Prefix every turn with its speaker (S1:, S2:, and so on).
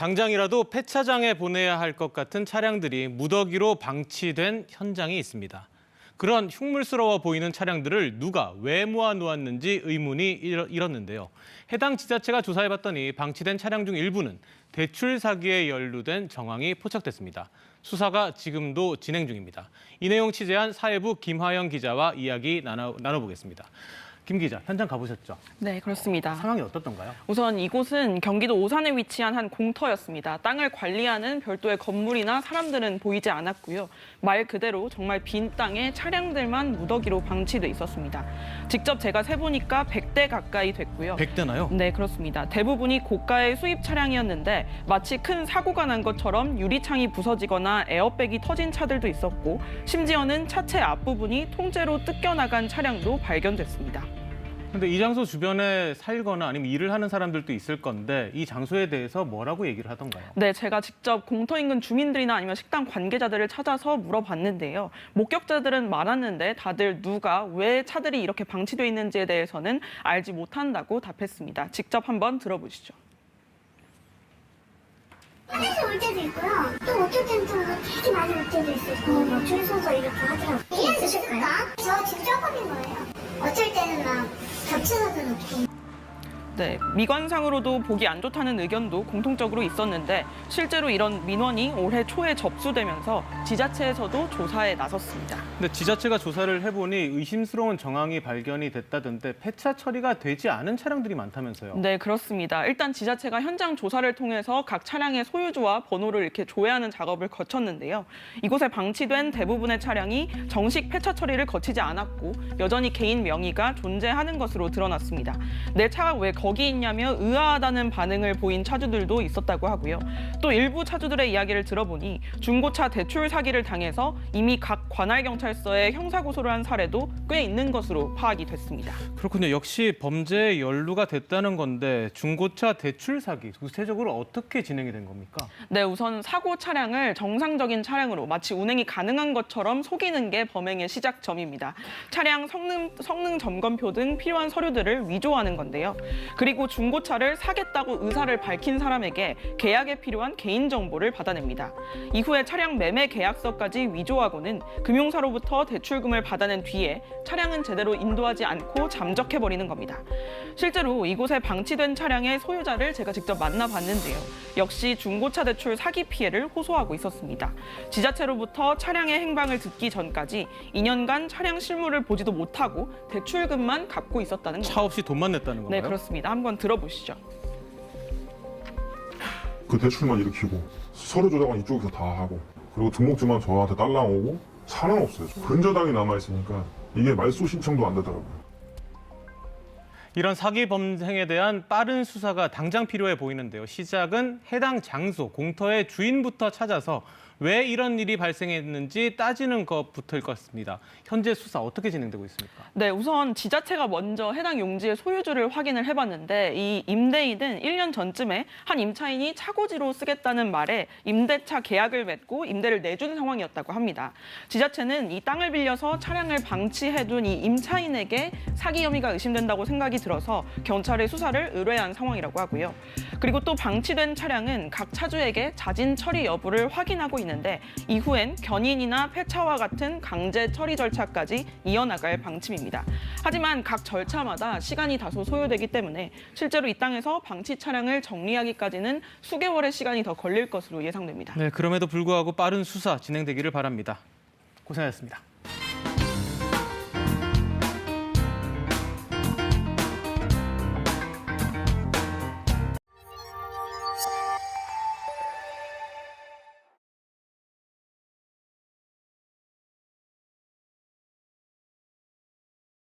S1: 당장이라도 폐차장에 보내야 할 것 같은 차량들이 무더기로 방치된 현장이 있습니다. 그런 흉물스러워 보이는 차량들을 누가 왜 모아놓았는지 의문이 일었는데요. 해당 지자체가 조사해봤더니 방치된 차량 중 일부는 대출 사기에 연루된 정황이 포착됐습니다. 수사가 지금도 진행 중입니다. 이 내용 취재한 사회부 김화영 기자와 이야기 나눠보겠습니다. 김 기자, 현장 가보셨죠?
S2: 네, 그렇습니다.
S1: 상황이 어떻던가요?
S2: 우선 이곳은 경기도 오산에 위치한 한 공터였습니다. 땅을 관리하는 별도의 건물이나 사람들은 보이지 않았고요. 말 그대로 정말 빈 땅에 차량들만 무더기로 방치돼 있었습니다. 직접 제가 세보니까 100대 가까이 됐고요.
S1: 100대나요?
S2: 네, 그렇습니다. 대부분이 고가의 수입 차량이었는데 마치 큰 사고가 난 것처럼 유리창이 부서지거나 에어백이 터진 차들도 있었고 심지어는 차체 앞부분이 통째로 뜯겨나간 차량도 발견됐습니다.
S1: 근데 이 장소 주변에 살거나 아니면 일을 하는 사람들도 있을 건데 이 장소에 대해서 뭐라고 얘기를 하던가요?
S2: 네, 제가 직접 공터 인근 주민들이나 아니면 식당 관계자들을 찾아서 물어봤는데요. 목격자들은 많았는데 다들 누가 왜 차들이 이렇게 방치돼 있는지에 대해서는 알지 못한다고 답했습니다. 직접 한번 들어보시죠.
S3: 화장실 올 때도 있고요. 또 어쩔 때는 또 되게 많이 올 때도 있어요. 줄 서서 이렇게 하더라고요. 1년 쓰실까요? 저 지금 조금인 거예요. 어쩔 때는 막 겹쳐서도 놓고.
S2: 네, 미관상으로도 보기 안 좋다는 의견도 공통적으로 있었는데 실제로 이런 민원이 올해 초에 접수되면서 지자체에서도 조사에 나섰습니다.
S1: 근데 지자체가 조사를 해보니 의심스러운 정황이 발견이 됐다던데 폐차 처리가 되지 않은 차량들이 많다면서요?
S2: 네, 그렇습니다. 일단 지자체가 현장 조사를 통해서 각 차량의 소유주와 번호를 이렇게 조회하는 작업을 거쳤는데요. 이곳에 방치된 대부분의 차량이 정식 폐차 처리를 거치지 않았고 여전히 개인 명의가 존재하는 것으로 드러났습니다. 내 차가 왜 거기 있냐며 의아하다는 반응을 보인 차주들도 있었다고 하고요. 또 일부 차주들의 이야기를 들어보니 중고차 대출 사기를 당해서 이미 각 관할경찰서에 형사고소를 한 사례도 꽤 있는 것으로 파악이 됐습니다.
S1: 그렇군요. 역시 범죄에 연루가 됐다는 건데 중고차 대출 사기 구체적으로 어떻게 진행이 된 겁니까?
S2: 네, 우선 사고 차량을 정상적인 차량으로 마치 운행이 가능한 것처럼 속이는 게 범행의 시작점입니다. 차량 성능 점검표 등 필요한 서류들을 위조하는 건데요. 그리고 중고차를 사겠다고 의사를 밝힌 사람에게 계약에 필요한 개인정보를 받아냅니다. 이후에 차량 매매 계약서까지 위조하고는 금융사로부터 대출금을 받아낸 뒤에 차량은 제대로 인도하지 않고 잠적해버리는 겁니다. 실제로 이곳에 방치된 차량의 소유자를 제가 직접 만나봤는데요. 역시 중고차 대출 사기 피해를 호소하고 있었습니다. 지자체로부터 차량의 행방을 듣기 전까지 2년간 차량 실물을 보지도 못하고 대출금만 갚고 있었다는 겁니다.
S1: 차 없이 돈만 냈다는 건가요?
S2: 네, 그렇습니다. 한번 들어보시죠.
S4: 그 대출만 일으키고 서류 조작은 이쪽에서 다 하고 그리고 등록증만 저한테 딸랑 오고 차는 없어요. 근저당이 남아있으니까 이게 말소 신청도 안 되더라고요.
S1: 이런 사기 범행에 대한 빠른 수사가 당장 필요해 보이는데요. 시작은 해당 장소, 공터의 주인부터 찾아서 왜 이런 일이 발생했는지 따지는 것부터일 것 같습니다. 현재 수사 어떻게 진행되고 있습니까?
S2: 네, 우선 지자체가 먼저 해당 용지의 소유주를 확인을 해봤는데 이 임대인은 1년 전쯤에 한 임차인이 차고지로 쓰겠다는 말에 임대차 계약을 맺고 임대를 내준 상황이었다고 합니다. 지자체는 이 땅을 빌려서 차량을 방치해둔 이 임차인에게 사기 혐의가 의심된다고 생각이 들어서 경찰에 수사를 의뢰한 상황이라고 하고요. 그리고 또 방치된 차량은 각 차주에게 자진 처리 여부를 확인하고 있는데 이후엔 견인이나 폐차와 같은 강제 처리 절차까지 이어나갈 방침입니다. 하지만 각 절차마다 시간이 다소 소요되기 때문에 실제로 이 땅에서 방치 차량을 정리하기까지는 수개월의 시간이 더 걸릴 것으로 예상됩니다.
S1: 네, 그럼에도 불구하고 빠른 수사 진행되기를 바랍니다. 고생하셨습니다.